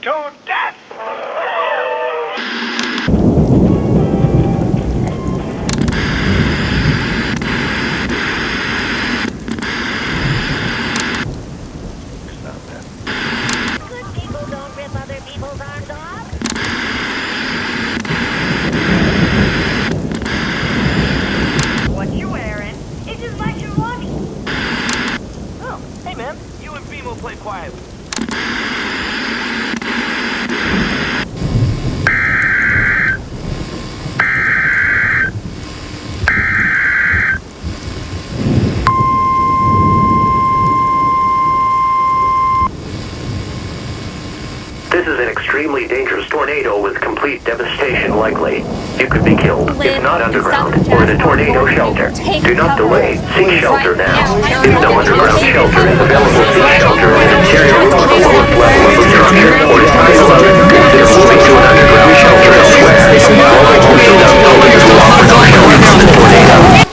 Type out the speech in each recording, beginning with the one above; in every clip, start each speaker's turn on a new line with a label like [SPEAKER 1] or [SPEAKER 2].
[SPEAKER 1] to death!
[SPEAKER 2] Good people don't rip other people's arms off. What you wearing? It just like your money.
[SPEAKER 3] Oh, hey man, you and Beam will play quietly.
[SPEAKER 4] This is an extremely dangerous tornado with complete devastation likely. You could be killed, if not underground, or in a tornado shelter. Do not delay. Seek shelter now. If no underground shelter is available, seek shelter in an interior room with the lowest level of obstruction, or if time allows, consider moving to an underground shelter elsewhere. Local officials have told you to offer no shelter from the tornado.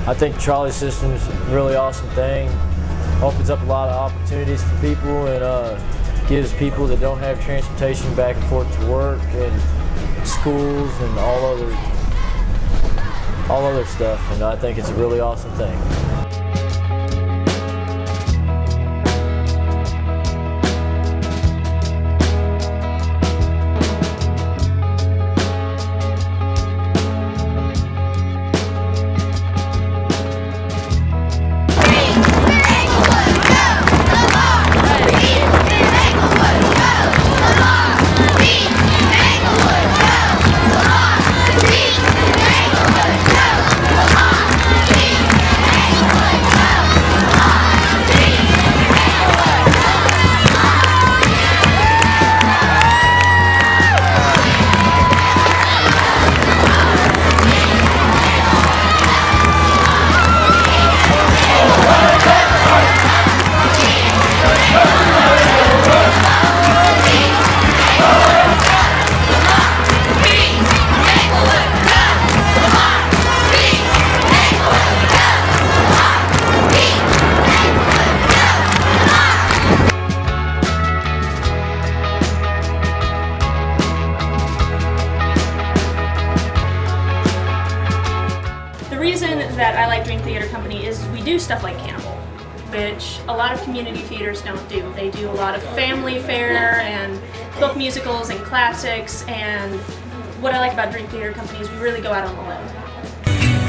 [SPEAKER 5] I think the trolley system is a really awesome thing. Opens up a lot of opportunities for people and gives people that don't have transportation back and forth to work and schools and all other stuff. And I think it's a really awesome thing.
[SPEAKER 6] The reason that I like Dream Theater Company is we do stuff like Cannibal, which a lot of community theaters don't do. They do a lot of family fare and book musicals and classics, and what I like about Dream Theater Company is we really go out on the limb.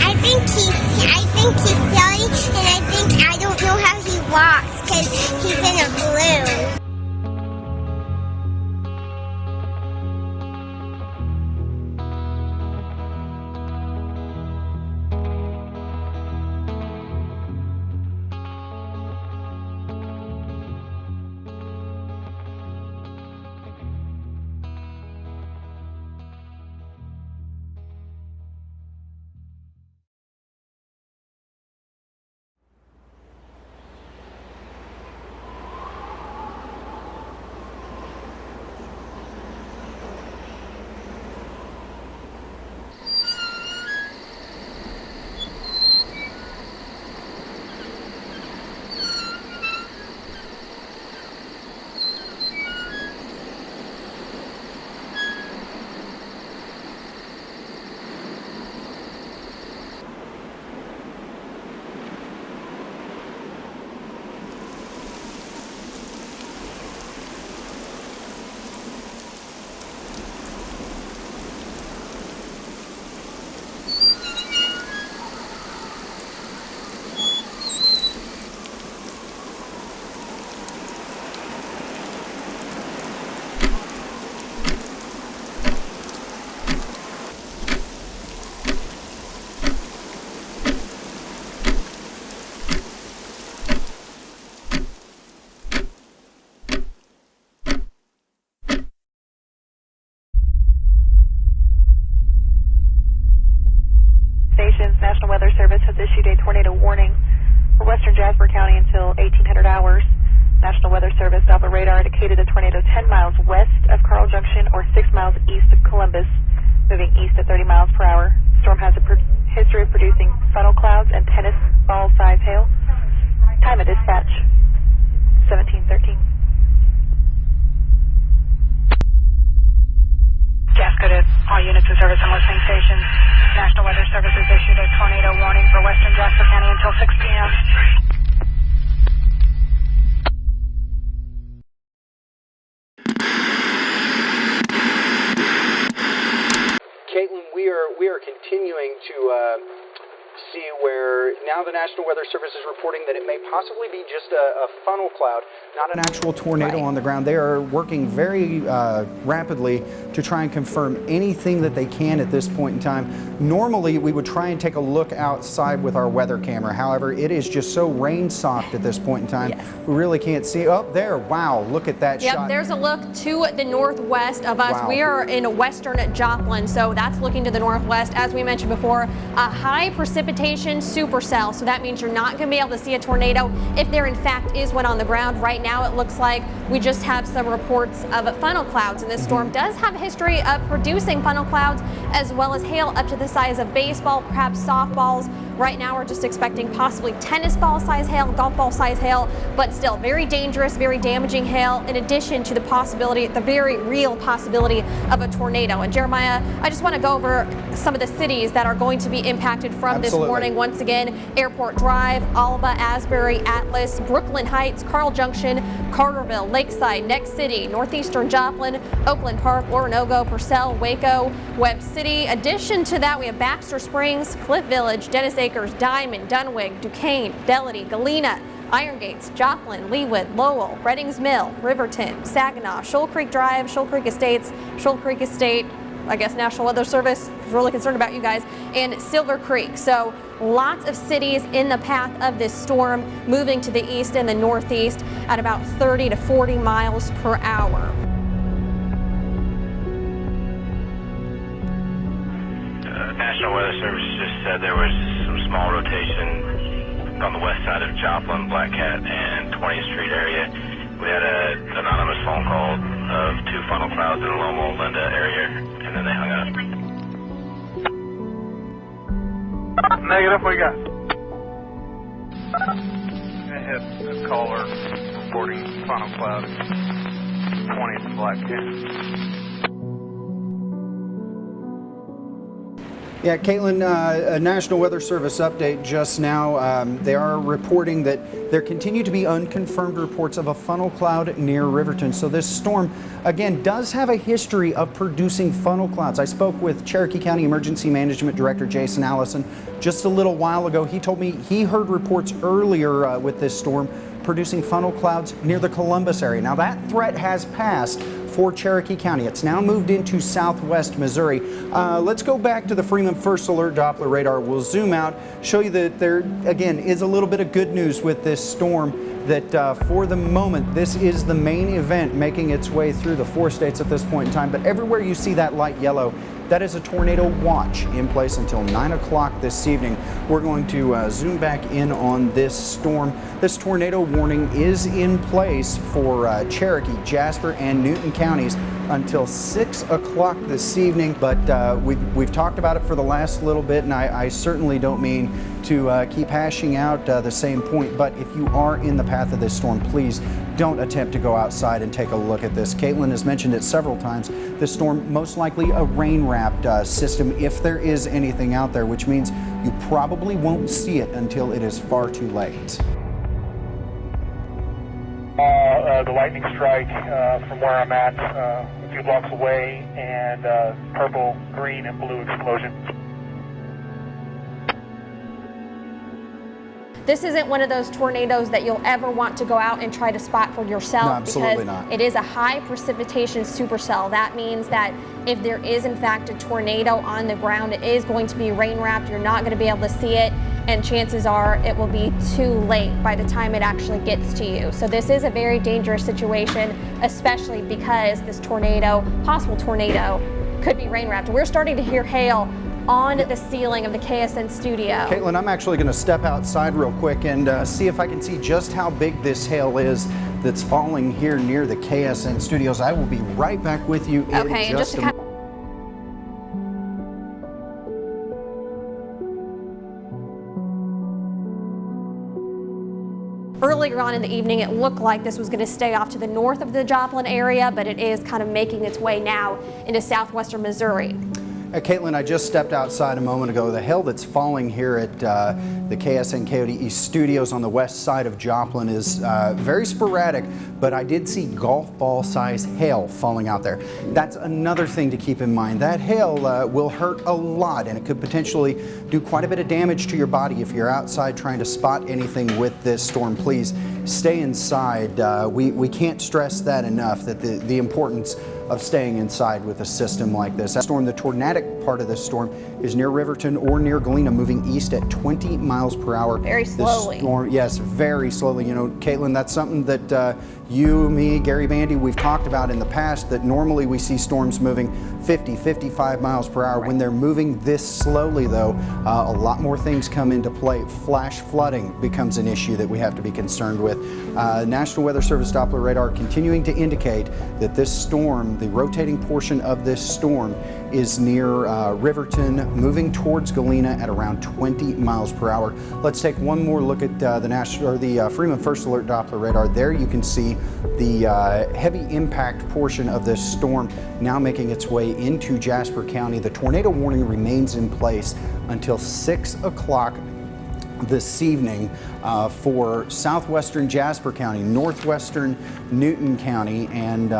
[SPEAKER 7] I think he's silly, and I don't know how he walks because he's in a balloon.
[SPEAKER 1] National Weather Service has issued a tornado warning for western Jasper County until 1800 hours. National Weather Service Doppler radar indicated a tornado 10 miles west of Carl Junction or 6 miles east of Columbus, moving east at 30 miles per hour. Storm has a history of producing funnel clouds and tennis ball size hail. Time of dispatch, 1713. Jasper to all units of service and listening stations. National Weather Service has issued a tornado warning for western Jasper County until 6 p.m.
[SPEAKER 8] Caitlin, we are continuing to see where now the National Weather Service is reporting that it may possibly be just a funnel cloud, not an actual tornado on the ground. They are working very rapidly to try and confirm anything that they can at this point in time. Normally, we would try and take a look outside with our weather camera. However, it is just so rain-socked at this point in time, we really can't see. Oh, there, wow, look at that shot.
[SPEAKER 9] Yep, there's a look to the northwest of us. Wow. We are in western Joplin, so that's looking to the northwest. As we mentioned before, a high precipitation supercell, so that means you're not going to be able to see a tornado if there in fact is one on the ground. Right now it looks like we just have some reports of funnel clouds, and this storm does have a history of producing funnel clouds as well as hail up to the size of baseball, perhaps softballs. Right now we're just expecting possibly tennis ball size hail, golf ball size hail, but still very dangerous, very damaging hail, in addition to the possibility, the very real possibility of a tornado. And Jeremiah, I just want to go over some of the cities that are going to be impacted from this warning. Once again, Airport Drive, Alba, Asbury, Atlas, Brooklyn Heights, Carl Junction, Carterville, Lakeside, Next City, Northeastern Joplin, Oakland Park, Oronogo, Purcell, Waco, Webb City. Addition to that, we have Baxter Springs, Cliff Village, Dennis Acres, Diamond, Dunwich, Duquesne, Fidelity, Galena, Iron Gates, Joplin, Leawood, Lowell, Reddings Mill, Riverton, Saginaw, Shoal Creek Drive, Shoal Creek Estates, Shoal Creek Estate, I guess National Weather Service is really concerned about you guys, and Silver Creek. So lots of cities in the path of this storm, moving to the east and the northeast at about 30 to 40 miles per hour.
[SPEAKER 10] National Weather Service just said there was some small rotation on the west side of Joplin, Black Cat, and 20th Street area. We had an anonymous phone call of 2 funnel clouds in the Loma Linda area, and then they hung up.
[SPEAKER 11] Negative, what you got? I had a caller reporting funnel cloud 20th and Black Cat.
[SPEAKER 8] Yeah, Caitlin, a National Weather Service update just now. They are reporting that there continue to be unconfirmed reports of a funnel cloud near Riverton. So this storm, again, does have a history of producing funnel clouds. I spoke with Cherokee County Emergency Management Director Jason Allison just a little while ago. He told me he heard reports earlier with this storm producing funnel clouds near the Columbus area. Now that threat has passed for Cherokee County. It's now moved into southwest Missouri. Let's go back to the Freeman First Alert Doppler radar. We'll zoom out, show you that there, again, is a little bit of good news with this storm, that for the moment, this is the main event making its way through the 4 states at this point in time. But everywhere you see that light yellow, that is a tornado watch in place until 9 o'clock this evening. We're going to zoom back in on this storm. This tornado warning is in place for Cherokee, Jasper, and Newton counties until 6 o'clock this evening. But we've talked about it for the last little bit, and I certainly don't mean to keep hashing out the same point. But if you are in the path of this storm, please don't attempt to go outside and take a look at this. Caitlin has mentioned it several times. This storm, most likely a rain-wrapped system, if there is anything out there, which means you probably won't see it until it is far too late.
[SPEAKER 11] The lightning strike from where I'm at, a few blocks away, and purple, green, and blue explosion.
[SPEAKER 9] This isn't one of those tornadoes that you'll ever want to go out and try to spot for yourself.
[SPEAKER 8] No, absolutely
[SPEAKER 9] because
[SPEAKER 8] not.
[SPEAKER 9] It is a high precipitation supercell. That means that if there is in fact a tornado on the ground, it is going to be rain wrapped. You're not going to be able to see it, and chances are it will be too late by the time it actually gets to you. So this is a very dangerous situation, especially because this tornado, possible tornado, could be rain wrapped. We're starting to hear hail on the ceiling of the KSN studio.
[SPEAKER 8] Caitlin, I'm actually going to step outside real quick and see if I can see just how big this hail is that's falling here near the KSN studios. I will be right back with you in just a moment.
[SPEAKER 9] Earlier on in the evening, it looked like this was going to stay off to the north of the Joplin area, but it is kind of making its way now into southwestern Missouri.
[SPEAKER 8] Caitlin, I just stepped outside a moment ago. The hail that's falling here at the KSN Coyote East studios on the west side of Joplin is very sporadic, but I did see golf ball size hail falling out there. That's another thing to keep in mind. That hail will hurt a lot, and it could potentially do quite a bit of damage to your body if you're outside trying to spot anything with this storm. Please stay inside. We can't stress that enough, that the importance of staying inside with a system like this. That storm, the tornadic part of this storm, is near Riverton or near Galena, moving east at 20 miles per hour.
[SPEAKER 9] Very slowly.
[SPEAKER 8] The storm, yes, very slowly. You know, Caitlin, that's something that you, me, Gary Bandy, we've talked about in the past, that normally we see storms moving 50, 55 miles per hour. Right. When they're moving this slowly, though, a lot more things come into play. Flash flooding becomes an issue that we have to be concerned with. National Weather Service Doppler radar continuing to indicate that this storm, the rotating portion of this storm, is near Riverton, moving towards Galena at around 20 miles per hour. Let's take one more look at the Freeman First Alert Doppler radar. There you can see the heavy impact portion of this storm now making its way into Jasper County. The tornado warning remains in place until 6 o'clock this evening for southwestern Jasper County, northwestern Newton County, and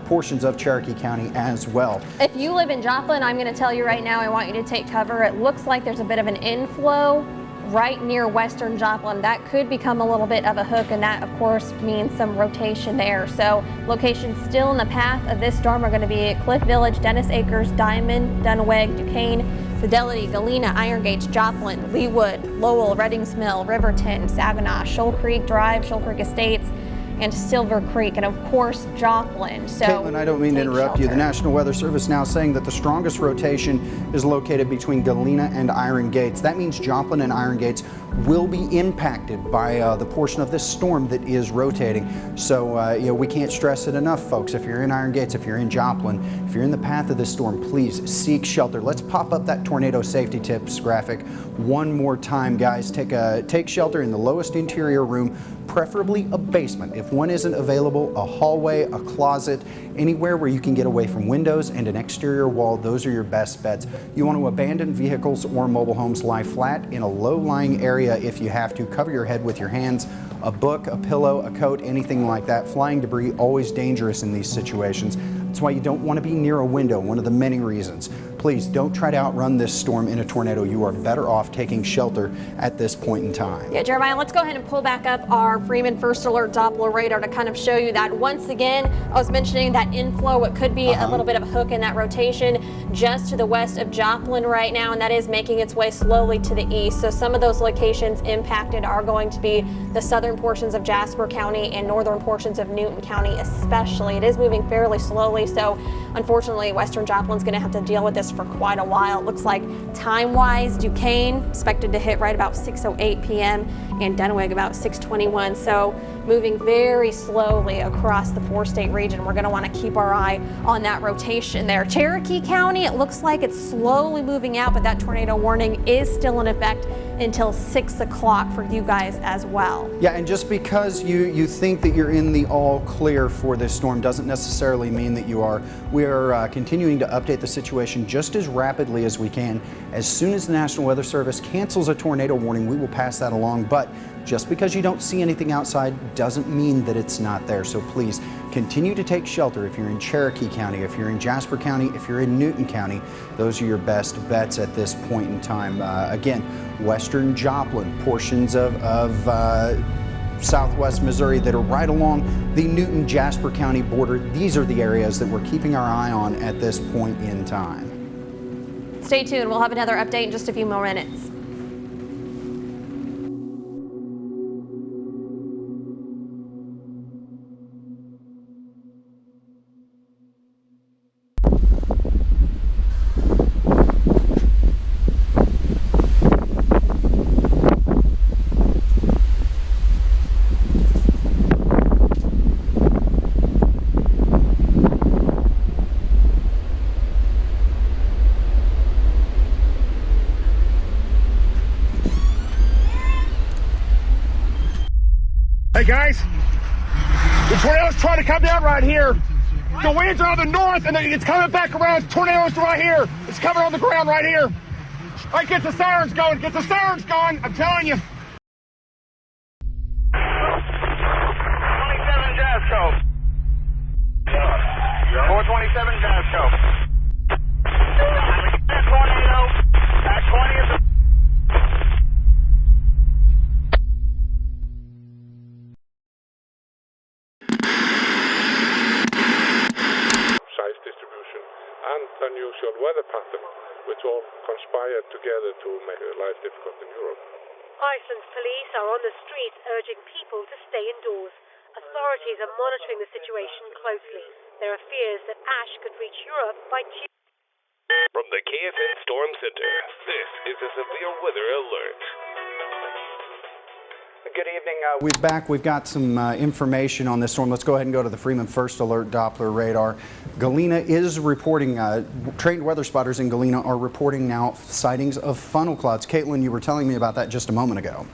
[SPEAKER 8] portions of Cherokee County as well.
[SPEAKER 9] If you live in Joplin, I'm going to tell you right now, I want you to take cover. It looks like there's a bit of an inflow right near western Joplin. That could become a little bit of a hook, and that of course means some rotation there. So locations still in the path of this storm are going to be Cliff Village, Dennis Acres, Diamond, Dunaweg, Duquesne, Fidelity, Galena, Iron Gates, Joplin, Leawood, Lowell, Reddings Mill, Riverton, Saginaw, Shoal Creek Drive, Shoal Creek Estates, and Silver Creek, and of course Joplin. So
[SPEAKER 8] Caitlin, I don't mean to interrupt you. The National Weather Service now saying that the strongest rotation is located between Galena and Iron Gates. That means Joplin and Iron Gates will be impacted by the portion of this storm that is rotating. So you know, we can't stress it enough, folks. If you're in Iron Gates, if you're in Joplin, if you're in the path of this storm, please seek shelter. Let's pop up that tornado safety tips graphic one more time, guys. Take shelter in the lowest interior room, preferably a basement. If one isn't available, a hallway, a closet, anywhere where you can get away from windows and an exterior wall. Those are your best bets. You want to abandon vehicles or mobile homes, lie flat in a low-lying area if you have to. Cover your head with your hands, a book, a pillow, a coat, anything like that. Flying debris, always dangerous in these situations. That's why you don't want to be near a window, one of the many reasons. Please don't try to outrun this storm in a tornado. You are better off taking shelter at this point in time.
[SPEAKER 9] Yeah, Jeremiah, let's go ahead and pull back up our Freeman First Alert Doppler radar to kind of show you that. Once again, I was mentioning that inflow. It could be a little bit of a hook in that rotation just to the west of Joplin right now, and that is making its way slowly to the east. So some of those locations impacted are going to be the southern portions of Jasper County and northern portions of Newton County especially. It is moving fairly slowly, so unfortunately western Joplin's going to have to deal with this for quite a while. It looks like time-wise, Duquesne expected to hit right about 6:08 p.m. and Dunaweg about 6:21. So moving very slowly across the four-state region. We're going to want to keep our eye on that rotation there. Cherokee County, it looks like it's slowly moving out, but that tornado warning is still in effect until 6 o'clock for you guys as well.
[SPEAKER 8] Yeah, and just because you think that you're in the all clear for this storm doesn't necessarily mean that you are. We are continuing to update the situation just as rapidly as we can. As soon as the National Weather Service cancels a tornado warning, we will pass that along. But just because you don't see anything outside doesn't mean that it's not there. So please continue to take shelter if you're in Cherokee County, if you're in Jasper County, if you're in Newton County. Those are your best bets at this point in time. Again, western Joplin, portions of southwest Missouri that are right along the Newton-Jasper County border. These are the areas that we're keeping our eye on at this point in time.
[SPEAKER 9] Stay tuned. We'll have another update in just a few more minutes.
[SPEAKER 11] Hey guys, the tornado's trying to come down right here. The winds are on the north and it's coming back around. Tornado's right here. It's coming on the ground right here. All right, get the sirens going. Get the sirens going. I'm telling you.
[SPEAKER 10] 27 Jazz Cove. 427 Jazz Cove. Tornado at 20 is
[SPEAKER 12] size distribution and unusual weather pattern, which all conspired together to make life difficult in Europe.
[SPEAKER 13] Iceland's police are on the streets urging people to stay indoors. Authorities are monitoring the situation closely. There are fears that ash could reach Europe by Tuesday.
[SPEAKER 12] From the KFN Storm Center, this is a severe weather alert.
[SPEAKER 8] Good evening. We've got some information on this storm. Let's go ahead and go to the Freeman First Alert Doppler radar. Galena is reporting, trained weather spotters in Galena are reporting now sightings of funnel clouds. Caitlin, you were telling me about that just a moment ago.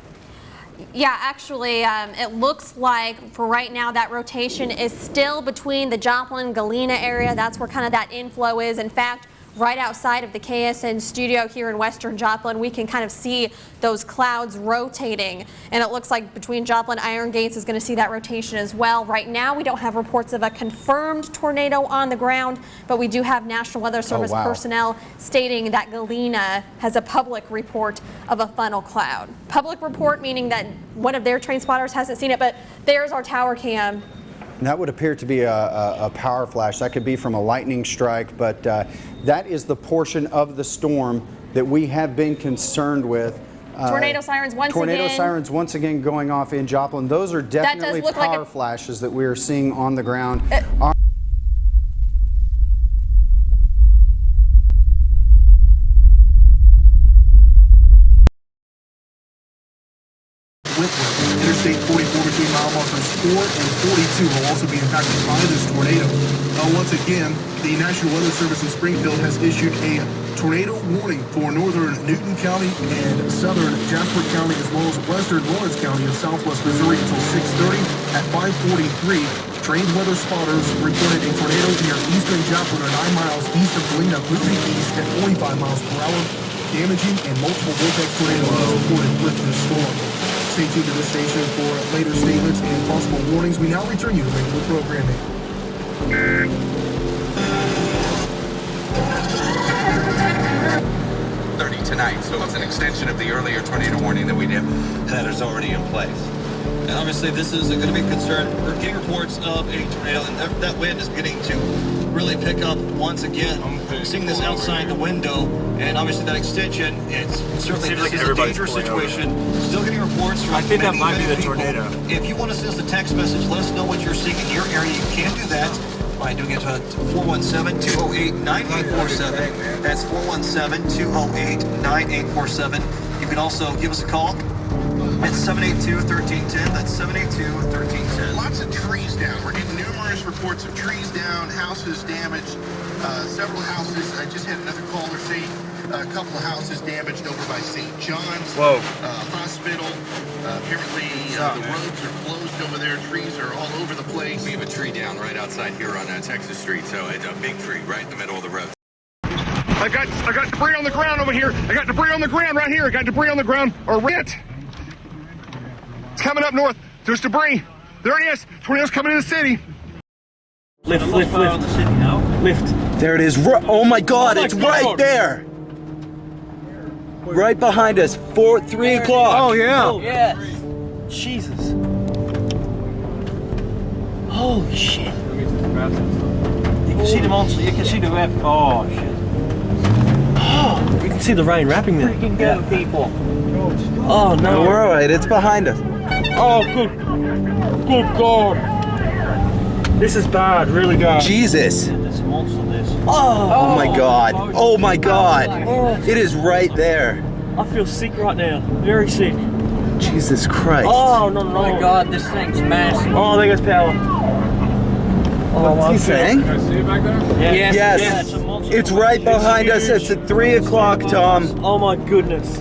[SPEAKER 9] Yeah, actually, it looks like for right now that rotation is still between the Joplin, Galena area. That's where kind of that inflow is. In fact, right outside of the KSN studio here in western Joplin, we can kind of see those clouds rotating. And it looks like between Joplin, Iron Gates is going to see that rotation as well. Right now, we don't have reports of a confirmed tornado on the ground, but we do have National Weather Service personnel stating that Galena has a public report of a funnel cloud. Public report meaning that one of their trained spotters hasn't seen it, but there's our tower cam.
[SPEAKER 8] That would appear to be a power flash. That could be from a lightning strike, but that is the portion of the storm that we have been concerned with.
[SPEAKER 9] Tornado sirens once again.
[SPEAKER 8] Tornado sirens once again going off in Joplin. Those are definitely power flashes that we are seeing on the ground.
[SPEAKER 14] Interstate 44 between mile markers 4 and 42 will also be impacted by this tornado. Once again, the National Weather Service in Springfield has issued a tornado warning for northern Newton County and southern Jasper County, as well as western Lawrence County and southwest Missouri until 6:30. At 5:43, trained weather spotters reported a tornado near eastern Joplin or 9 miles east of Galena, moving east at 45 miles per hour, damaging, and multiple vortex tornadoes are reported with this storm. Stay tuned to this station for later statements and possible warnings. We now return you to regular programming.
[SPEAKER 15] Tonight, so it's an extension of the earlier tornado warning that we did that is already in place.
[SPEAKER 16] And obviously this is going to be a concern. We're getting reports of a tornado, and that wind is beginning to really pick up once again. I'm seeing this outside the window, and obviously that extension, it's certainly this is a dangerous situation. Still getting reports from many that might be the tornado. If you want to send us a text message, let us know what you're seeing in your area. You can do that by doing it to 417-208-9847. That's 417-208-9847. You can also give us a call at 782-1310. That's 782-1310.
[SPEAKER 14] Lots of trees down. We're getting numerous reports of trees down, houses damaged, several houses. I just had another caller say a couple of houses damaged over by St. John's Hospital. Apparently the roads are closed over there. Trees are all over the place.
[SPEAKER 15] We have a tree down right outside here on Texas Street, so it's a big tree right in the middle of the road.
[SPEAKER 11] I got debris on the ground over here. I got debris on the ground right here. I got debris on the ground. Or rent. It's coming up north. There's debris. There it is. Tornado's coming in the city.
[SPEAKER 3] Lift. Lift.
[SPEAKER 17] There it is. Oh my God! It's right there. Right behind us. 3 o'clock.
[SPEAKER 3] Oh yeah. Oh yes. Jesus. Holy shit. You can see the monster. You can see the wrap. Oh shit. Oh, you can see the rain wrapping there. Freaking go, people. Oh no.
[SPEAKER 17] We're all right. It's behind us.
[SPEAKER 3] Oh good God. This is bad. Really bad.
[SPEAKER 17] Jesus.
[SPEAKER 3] This monster. This.
[SPEAKER 17] Oh my God. Oh my God. It is right there.
[SPEAKER 3] I feel sick right now. Very sick.
[SPEAKER 17] Jesus Christ.
[SPEAKER 3] Oh no. Oh my God. This thing's massive. Oh, there goes power.
[SPEAKER 17] What's he saying?
[SPEAKER 3] Can I see it back there?
[SPEAKER 17] Yes. It's right behind us. It's at 3 o'clock, Tom.
[SPEAKER 3] Oh my goodness.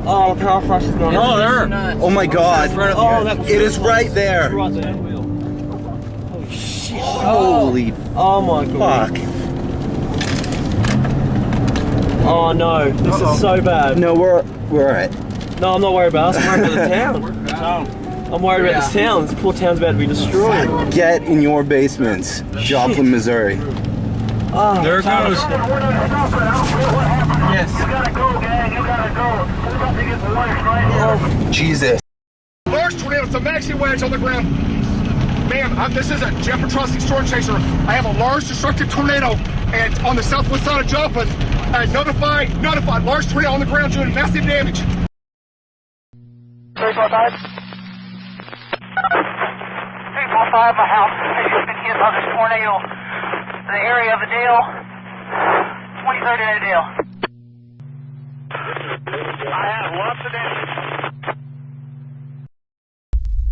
[SPEAKER 3] Oh, look how fast it's going. Oh, there.
[SPEAKER 17] Oh my God.
[SPEAKER 3] Oh, that's
[SPEAKER 17] it is right there.
[SPEAKER 3] Holy shit.
[SPEAKER 17] Holy.
[SPEAKER 3] Oh my God.
[SPEAKER 17] Fuck.
[SPEAKER 3] Oh no, this is so bad.
[SPEAKER 17] No, we're alright.
[SPEAKER 3] No, I'm not worried about us. I'm worried about the town. I'm worried about this town. This poor town's about to be destroyed.
[SPEAKER 17] Get in your basements, Joplin, Missouri.
[SPEAKER 3] Oh,
[SPEAKER 11] there it goes.
[SPEAKER 3] Yes.
[SPEAKER 11] You gotta go, gang. You gotta go. We're about to get the lights right now.
[SPEAKER 17] Jesus.
[SPEAKER 11] Large tornado, it's a maxi wedge on the ground. Ma'am, this is a Jeff Petrosky storm chaser. I have a large destructive tornado and on the southwest side of Joplin. Notify, large tornado on the ground doing massive damage.
[SPEAKER 2] 345. 345, my house has just been hit by this tornado. The area of the Dale, 23rd and Dale. I have lots of damage.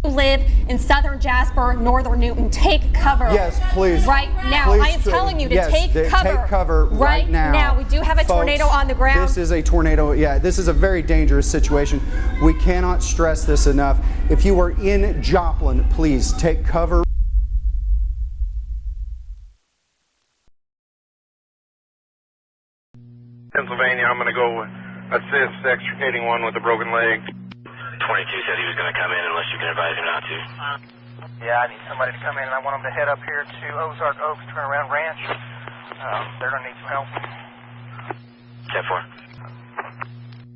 [SPEAKER 9] Live in southern Jasper, northern Newton. Take cover.
[SPEAKER 8] Yes, please.
[SPEAKER 9] Right now.
[SPEAKER 8] Please,
[SPEAKER 9] I am telling you to
[SPEAKER 8] yes,
[SPEAKER 9] take cover.
[SPEAKER 8] Take cover right now.
[SPEAKER 9] We do have a
[SPEAKER 8] Folks,
[SPEAKER 9] tornado on the ground.
[SPEAKER 8] This is a tornado. Yeah, this is a very dangerous situation. We cannot stress this enough. If you are in Joplin, please take cover.
[SPEAKER 10] Pennsylvania, I'm going to go assist extricating one with a broken leg. 22 said he was going to come in unless you can advise him not to.
[SPEAKER 2] Yeah, I need somebody to come in and I want them to head up here to Ozark Oaks Turnaround Ranch. They're going to need some help.
[SPEAKER 10] 10-4.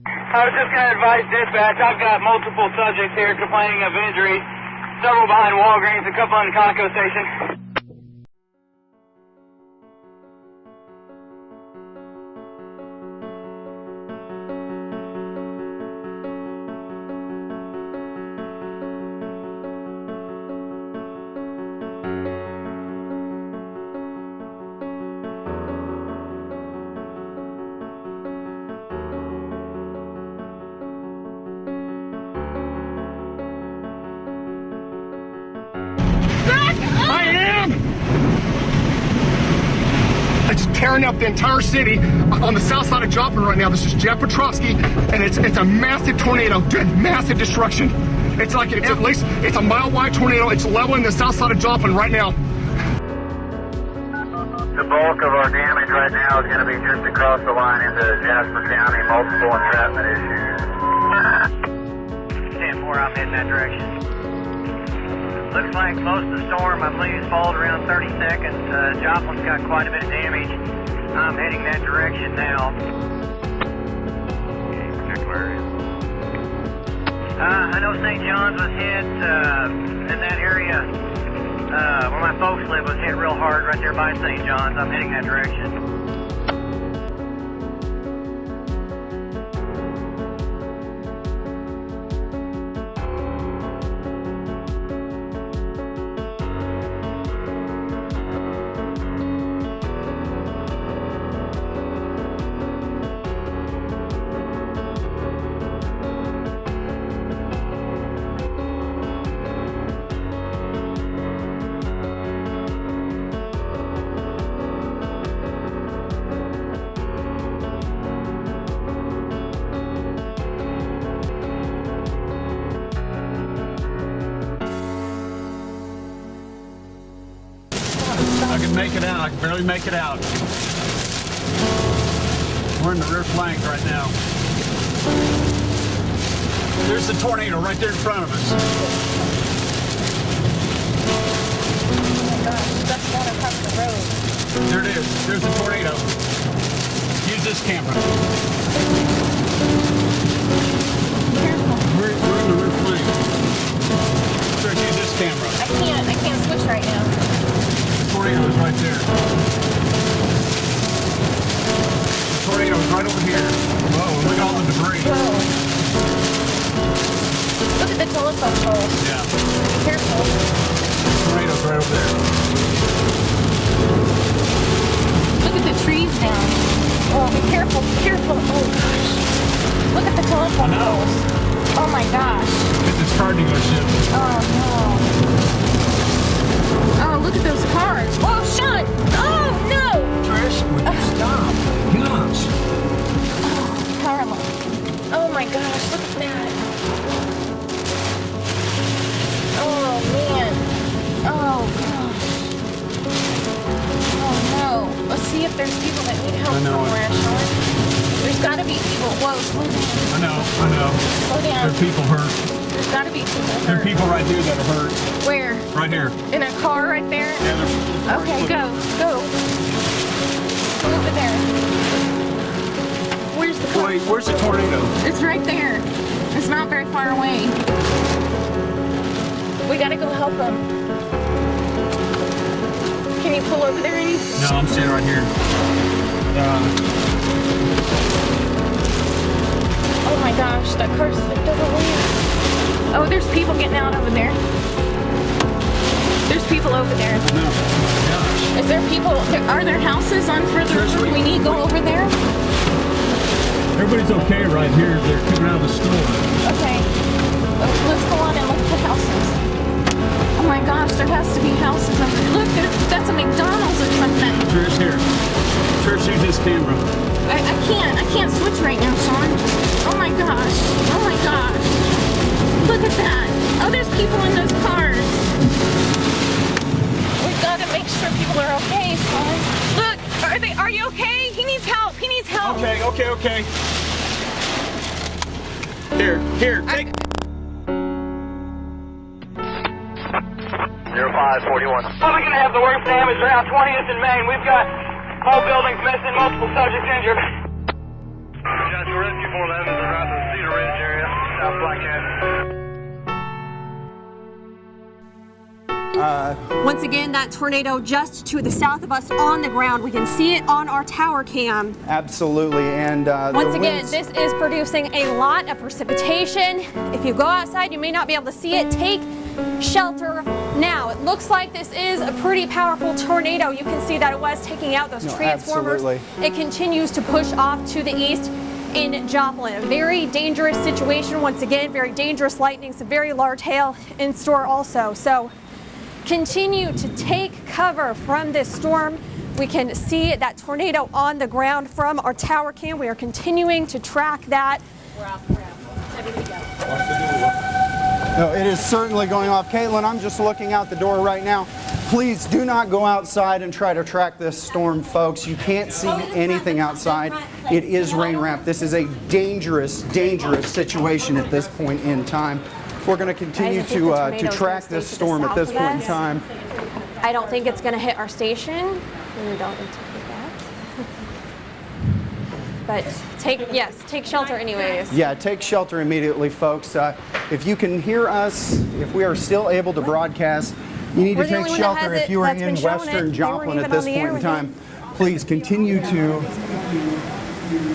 [SPEAKER 2] I was just going to advise dispatch. I've got multiple subjects here complaining of injuries. Several behind Walgreens, a couple in the Conoco station.
[SPEAKER 11] It's tearing up the entire city on the south side of Joplin right now. This is Jeff Petrosky, and it's a massive tornado, massive destruction. It's like it's at least a mile-wide tornado. It's leveling the south side of Joplin right now.
[SPEAKER 10] The bulk of our damage right now is going to be just across the line into Jasper County, multiple entrapment issues.
[SPEAKER 2] 10-4, I'm heading that direction. Looks like most of the storm, I believe, falls around 30 seconds. Joplin's got quite a bit of damage. I'm heading that direction now. Any particular area? I know St. John's was hit in that area. Where my folks live was hit real hard right there by St. John's. I'm heading that direction.
[SPEAKER 18] I can make it out. I can barely make it out. We're in the rear flank right now. There's the tornado right there in front of us.
[SPEAKER 2] That's one across the road.
[SPEAKER 18] There it is. There's the tornado. Use this camera. We're in the rear flank. Let's use this camera.
[SPEAKER 9] I can't switch right now.
[SPEAKER 18] The tornado is right there. The tornado is right over here. Whoa, look at all the debris.
[SPEAKER 9] Whoa. Look at the telephone pole.
[SPEAKER 18] Yeah.
[SPEAKER 9] Be careful.
[SPEAKER 18] The tornado's right over there.
[SPEAKER 9] Look at the trees down. Oh, be careful, be careful. Oh, gosh. Look at the telephone poles. Oh, my gosh.
[SPEAKER 18] It's this car dealership.
[SPEAKER 9] Oh, no. Oh, look at those cars. Oh, Sean. Oh, no.
[SPEAKER 18] Trish, would you stop? Gosh.
[SPEAKER 9] Oh, Carla.
[SPEAKER 19] Oh my gosh, look at that. Oh man. Oh gosh. Oh no. Let's see if there's people that need help somewhere, Sean. There's gotta be people. Whoa, slow down.
[SPEAKER 18] I know.
[SPEAKER 19] Slow down.
[SPEAKER 18] There's people hurt.
[SPEAKER 19] There's gotta be people hurt.
[SPEAKER 18] There are people right here that are hurt.
[SPEAKER 19] Where?
[SPEAKER 18] Right here.
[SPEAKER 19] In a car right there?
[SPEAKER 18] Yeah,
[SPEAKER 19] okay, go. Go over there. Where's the car?
[SPEAKER 18] Wait, where's the tornado?
[SPEAKER 19] It's right there. It's not very far away. We gotta go help them. Can you pull over there any?
[SPEAKER 18] No, I'm standing right here.
[SPEAKER 19] Oh my gosh, that car's flipped over weird. Oh, there's people getting out over there. There's people over there.
[SPEAKER 18] No. Gosh.
[SPEAKER 19] Is there people? Are there houses on further road? We need to go over there?
[SPEAKER 18] Everybody's okay right here. They're coming out of the store.
[SPEAKER 19] Okay. Let's go on and look for houses. Oh my gosh, there has to be houses over there. Look, that's a McDonald's or something.
[SPEAKER 18] Trish, here. Trish, use this camera.
[SPEAKER 19] I can't switch right now, Sean. Oh my gosh. Oh my gosh. Look at that. Oh, there's people in those cars. We've got to make sure people are okay, Sean. Look, are you okay? He needs help. He needs help.
[SPEAKER 18] Okay. Here, take.
[SPEAKER 2] 0541. Probably gonna have the worst damage around 20th and Main. We've got whole buildings missing, multiple subjects injured. Joshua Rescue 411 is around the Cedar Ridge area, South Black Cat.
[SPEAKER 9] Once again, that tornado just to the south of us on the ground. We can see it on our tower cam.
[SPEAKER 8] Absolutely, and
[SPEAKER 9] once again, this is producing a lot of precipitation. If you go outside, you may not be able to see it. Take shelter now. It looks like this is a pretty powerful tornado. You can see that it was taking out those transformers.
[SPEAKER 8] Absolutely.
[SPEAKER 9] It continues to push off to the east in Joplin. A very dangerous situation. Once again, very dangerous lightning, some very large hail in store also. So continue to take cover from this storm. We can see that tornado on the ground from our tower cam. We are continuing to track that.
[SPEAKER 19] We're off the ground. Ready to go.
[SPEAKER 8] No, it is certainly going off. Caitlin, I'm just looking out the door right now. Please do not go outside and try to track this storm, folks. You can't see anything outside. It is rain wrapped. This is a dangerous, dangerous situation at this point in time. We're going to continue to track this storm at this point in time.
[SPEAKER 9] I don't think it's going to hit our station. We don't anticipate that. But take shelter anyways.
[SPEAKER 8] Yeah, take shelter immediately, folks. If you can hear us, if we are still able to broadcast, you need to take shelter. If you are in western Joplin at this point in time, please continue to.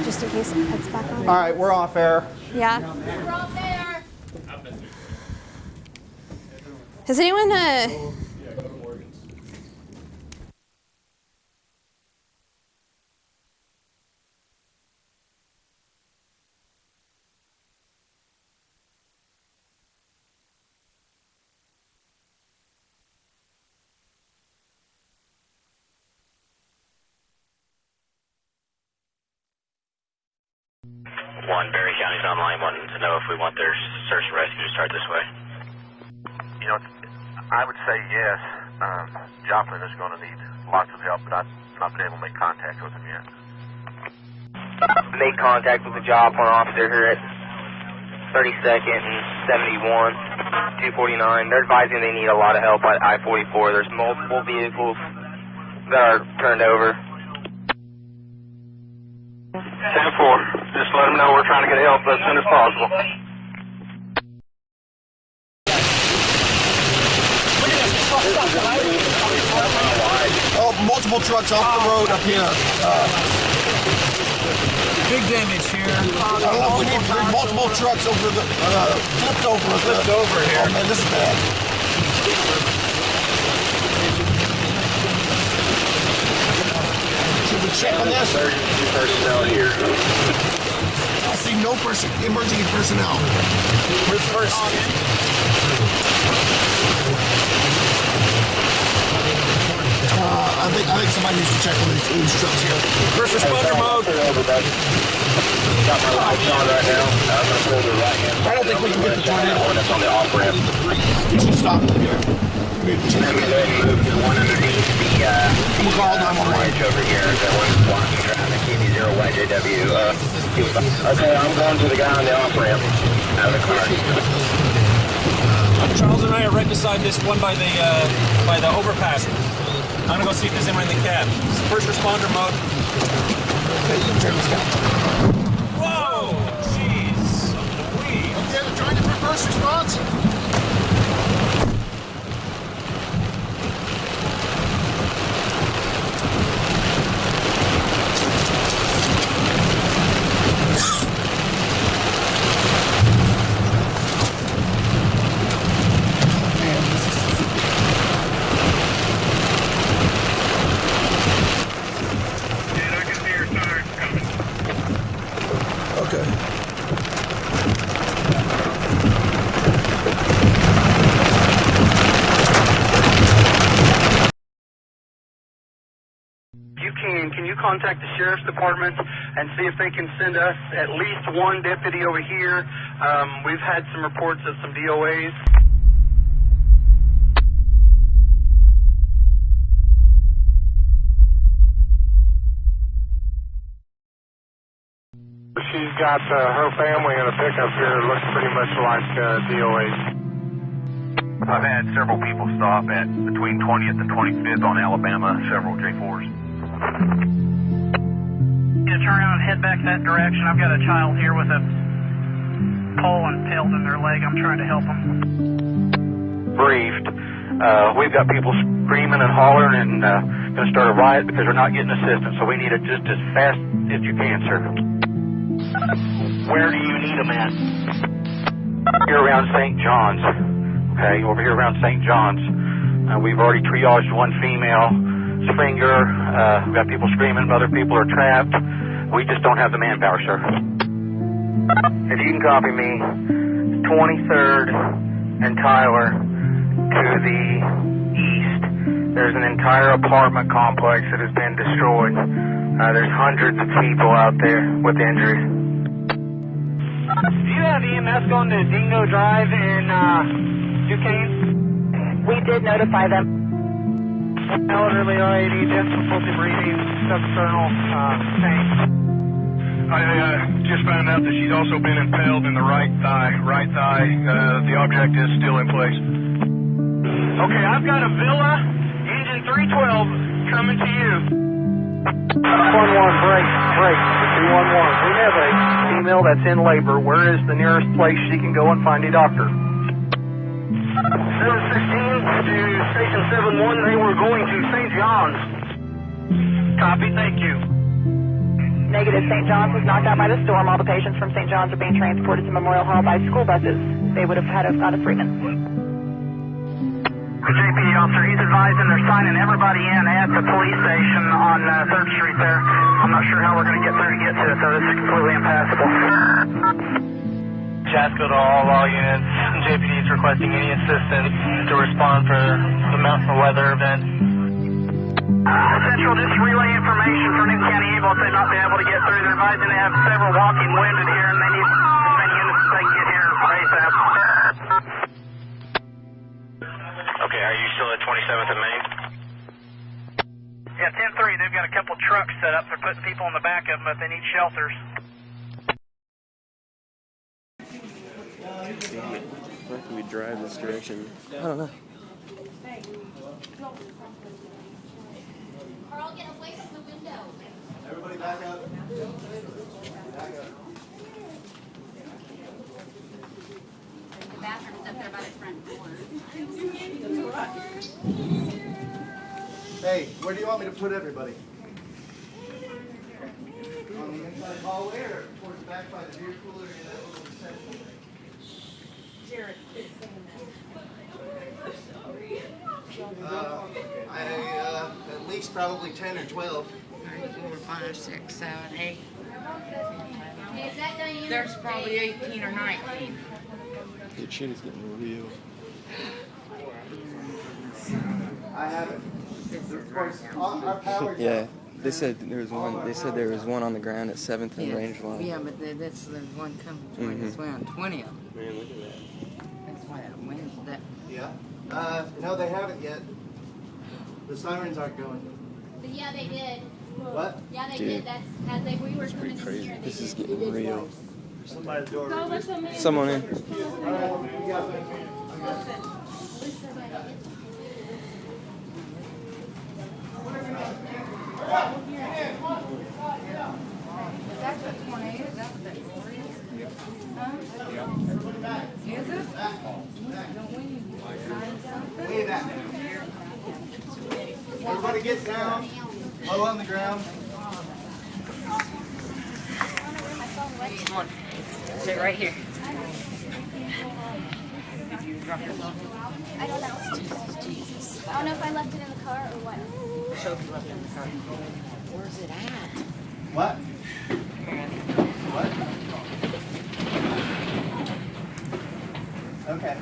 [SPEAKER 9] Just in case it heads back on.
[SPEAKER 8] All right, we're off air.
[SPEAKER 9] Yeah. We're off air. Has anyone
[SPEAKER 10] One, Berry County's online, wanting to know if we want their search and rescue to start this way.
[SPEAKER 20] You know, I would say yes. Joplin is going to need lots of help, but I've not been able to make contact with them yet.
[SPEAKER 2] Made contact with the Joplin officer here at 32nd and 71, 249. They're advising they need a lot of help at I-44. There's multiple vehicles that are turned over. 10-4. Just let them know we're trying to get help as soon as possible.
[SPEAKER 17] Oh, multiple trucks off the road up here.
[SPEAKER 3] Big damage here.
[SPEAKER 17] I don't know if we need multiple trucks over the flipped over here. Oh man, this is bad. Should we check on this?
[SPEAKER 20] Emergency personnel here.
[SPEAKER 17] I see no emergency personnel.
[SPEAKER 20] Where's first?
[SPEAKER 17] I think somebody needs to check one of these trucks here.
[SPEAKER 3] First responder mode.
[SPEAKER 20] Got my lights on right now. I'm going to pull the right hand.
[SPEAKER 17] I don't think we can get the tornado.
[SPEAKER 20] That's on the off ramp.
[SPEAKER 17] You should stop it here.
[SPEAKER 20] Let me go ahead and move to the one underneath the
[SPEAKER 17] we'll call 911
[SPEAKER 20] wedge over here. The one that's blocking traffic. KD0YJW. Okay, I'm going to the guy on the off ramp. Out of the car.
[SPEAKER 3] Charles and I are right beside this one by the overpass. I'm gonna go see if there's anyone in the cab. First responder mode. Whoa! Jeez!
[SPEAKER 17] Okay, they're trying to do first response.
[SPEAKER 21] Can you contact the sheriff's department and see if they can send us at least one deputy over here? We've had some reports of some DOAs.
[SPEAKER 12] She's got her family in a pickup here. It looks pretty much like DOAs.
[SPEAKER 20] I've had several people stop at between 20th and 25th on Alabama, several J4s.
[SPEAKER 22] Yeah, turn around and head back that direction. I've got a child here with a pole impaled in their leg. I'm trying to help them.
[SPEAKER 21] Briefed. We've got people screaming and hollering and going to start a riot because they're not getting assistance, so we need it just as fast as you can, sir. Where do you need them at? Here around St. John's. Okay, over here around St. John's. We've already triaged one female. Springer, we've got people screaming, other people are trapped. We just don't have the manpower, sir. If you can copy me, 23rd and Tyler to the east. There's an entire apartment complex that has been destroyed. There's hundreds of people out there with injuries. Do you have EMS going to Dingo Drive in Duquesne?
[SPEAKER 1] We did notify them.
[SPEAKER 21] Elderly RAD, difficulty breathing, substernal pain.
[SPEAKER 12] I just found out that she's also been impaled in the right thigh. The object is still in place.
[SPEAKER 21] Okay, I've got a Villa, engine 312, coming to you. 1-1, break. 311. We have a female that's in labor. Where is the nearest place she can go and find a doctor? 716 to Station 71. They were going to St. John's. Copy, thank you.
[SPEAKER 1] Negative. St. John's was knocked out by the storm. All the patients from St. John's are being transported to Memorial Hall by school buses. They would have had a treatment.
[SPEAKER 22] The JPD officer, he's advising they're signing everybody in at the police station on 3rd Street there. I'm not sure how we're going to get through to get to it, so this is completely impassable.
[SPEAKER 21] Chasko to all units. JPD is requesting any assistance to respond for the mountain weather event.
[SPEAKER 22] Central, just relay information for Newton County Able if they've not been able to get through. They're advising they have several walking wounded here, and they need as many units as they can get here ASAP.
[SPEAKER 10] Okay, are you still at 27th and Main?
[SPEAKER 22] Yeah, 10-3, they've got a couple trucks set up. They're putting people in the back of them, but they need shelters.
[SPEAKER 3] Why can we drive this direction? I don't know.
[SPEAKER 7] Carl, get away from the window.
[SPEAKER 17] Everybody back up.
[SPEAKER 7] The bathroom's up there by the front door.
[SPEAKER 17] Hey, where do you want me to put everybody? On the inside hallway or towards the back by the beer cooler in that little reception?
[SPEAKER 19] Jared is saying that.
[SPEAKER 17] At least probably 10 or 12.
[SPEAKER 19] 4, 5, 6, 7, 8.
[SPEAKER 7] Is that Diana?
[SPEAKER 19] There's probably 18 or 19.
[SPEAKER 3] Your chin is getting real.
[SPEAKER 17] I have it.
[SPEAKER 4] Yeah, they said there was one. They said there was one on the ground at 7th and Range Line.
[SPEAKER 5] Yeah, but there's one coming toward us. We're on 20 of them.
[SPEAKER 4] Man, look at that.
[SPEAKER 5] That's why that wind's that.
[SPEAKER 3] Yeah. No, they haven't yet. The sirens aren't going.
[SPEAKER 23] But yeah, they did.
[SPEAKER 3] What?
[SPEAKER 23] Yeah, they
[SPEAKER 4] Dude,
[SPEAKER 23] did. That's as they we were coming in
[SPEAKER 4] Crazy.
[SPEAKER 23] here.
[SPEAKER 4] This is getting real.
[SPEAKER 3] Somebody at the door.
[SPEAKER 23] Go let them in.
[SPEAKER 4] Someone in.
[SPEAKER 5] That's a tornado. Is that what that is? Huh? Is it? Don't we need to sign something?
[SPEAKER 3] Way back. Everybody get down. Low on the ground.
[SPEAKER 5] Come on. Sit right here. Did you drop your phone?
[SPEAKER 23] I don't know.
[SPEAKER 5] Jesus.
[SPEAKER 23] I don't know if I left it in the car or what.
[SPEAKER 5] Sophie left it in the car. Where's it at?
[SPEAKER 3] What? What? Okay.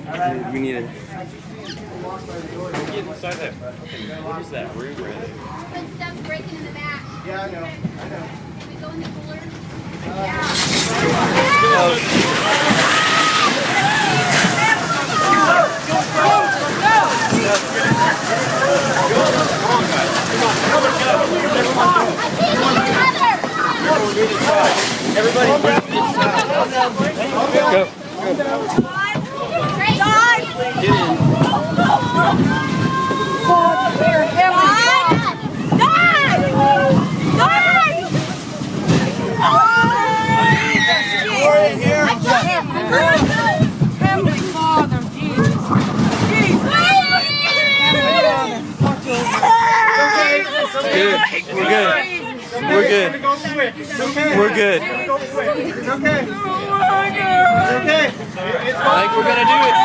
[SPEAKER 4] Dude, we need to.
[SPEAKER 3] Get inside that. What is that room, Brad?
[SPEAKER 23] But stuff's breaking in the back.
[SPEAKER 3] Yeah, I know.
[SPEAKER 23] Can we go in the cooler?
[SPEAKER 4] Everybody, go. Get in.
[SPEAKER 5] Heavenly Father, Jesus.
[SPEAKER 4] Good. We're good. We're good. We're good.
[SPEAKER 3] It's okay. It's okay.
[SPEAKER 4] I think we're gonna do it.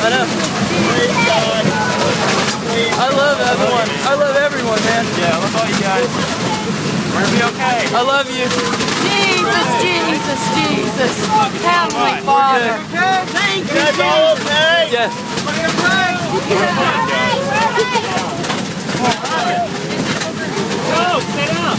[SPEAKER 4] I know. I love everyone. I love everyone, man. Yeah, I love all you guys. We're gonna be okay. I love you.
[SPEAKER 5] Jesus, Jesus, Jesus. Heavenly Father. Thank you.
[SPEAKER 3] Guys all okay?
[SPEAKER 4] Yes.
[SPEAKER 3] Go, sit down.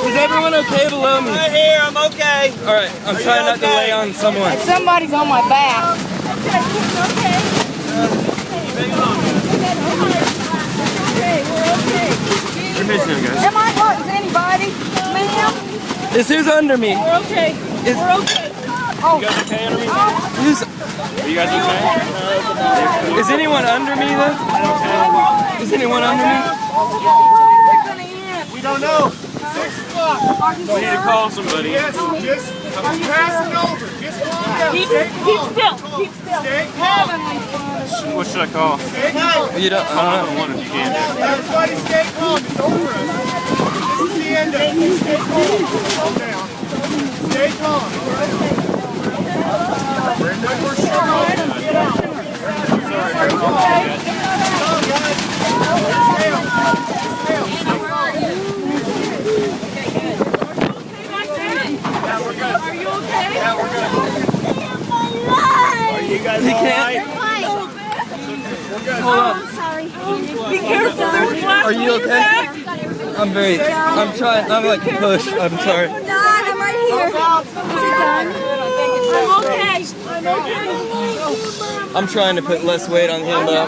[SPEAKER 4] Is everyone okay below me?
[SPEAKER 3] Right here, I'm okay.
[SPEAKER 4] All right, I'm trying not to lay on someone.
[SPEAKER 5] Somebody's on my back.
[SPEAKER 4] We're missing him, guys.
[SPEAKER 5] Am I hurting anybody? Ma'am?
[SPEAKER 4] Is who's under me?
[SPEAKER 5] We're okay. We're okay. Oh.
[SPEAKER 3] You guys okay under me?
[SPEAKER 4] Who's?
[SPEAKER 3] Are you guys okay?
[SPEAKER 4] Is anyone under me though? Is anyone under me?
[SPEAKER 3] We don't know. 6 o'clock.
[SPEAKER 4] We need to call somebody.
[SPEAKER 3] Yes, just pass it over. Just calm down.
[SPEAKER 5] Keep
[SPEAKER 3] Stay calm.
[SPEAKER 5] still. Keep still.
[SPEAKER 3] Stay calm.
[SPEAKER 4] What should I call?
[SPEAKER 3] Stay calm.
[SPEAKER 4] You don't. I don't know.
[SPEAKER 3] If you can. Everybody stay calm. It's over. This is the end of it. Stay calm. Calm down. Stay calm. We're sure. Get out. Sorry.
[SPEAKER 5] Are you okay?
[SPEAKER 3] Yeah, we're good. Are you guys
[SPEAKER 4] He
[SPEAKER 3] all
[SPEAKER 4] can't.
[SPEAKER 3] right?
[SPEAKER 4] Hold on.
[SPEAKER 5] Sorry. Be careful. There's glass.
[SPEAKER 4] Are you okay? I'm very. I'm trying. I'm like push. I'm sorry.
[SPEAKER 5] I'm right here. Is it done? I'm okay. I'm okay.
[SPEAKER 4] I'm trying to put less weight on him though.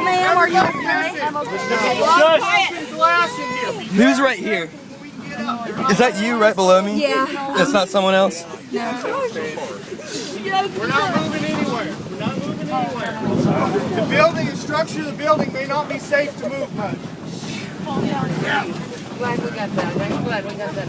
[SPEAKER 5] Ma'am, are you okay? I'm okay.
[SPEAKER 4] Who's right here? Is that you right below me?
[SPEAKER 5] Yeah.
[SPEAKER 4] That's not someone else?
[SPEAKER 3] We're not moving anywhere. We're not moving anywhere. The building, the structure of the building may not be safe to move much.
[SPEAKER 5] Glad we got that. I'm glad we got that.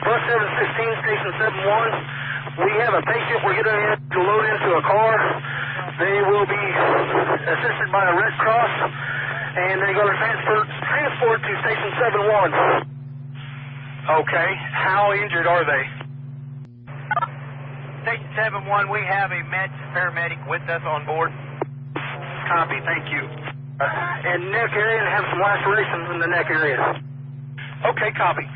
[SPEAKER 22] Bus 716, Station 71. We have a patient. We're getting ready to load into a car. They will be assisted by the Red Cross, and they're going to transport to Station 71. Okay. How injured are they? Station 71, we have a paramedic with us on board. Copy, thank you. And neck area, and have some lacerations in the neck area. Okay, copy.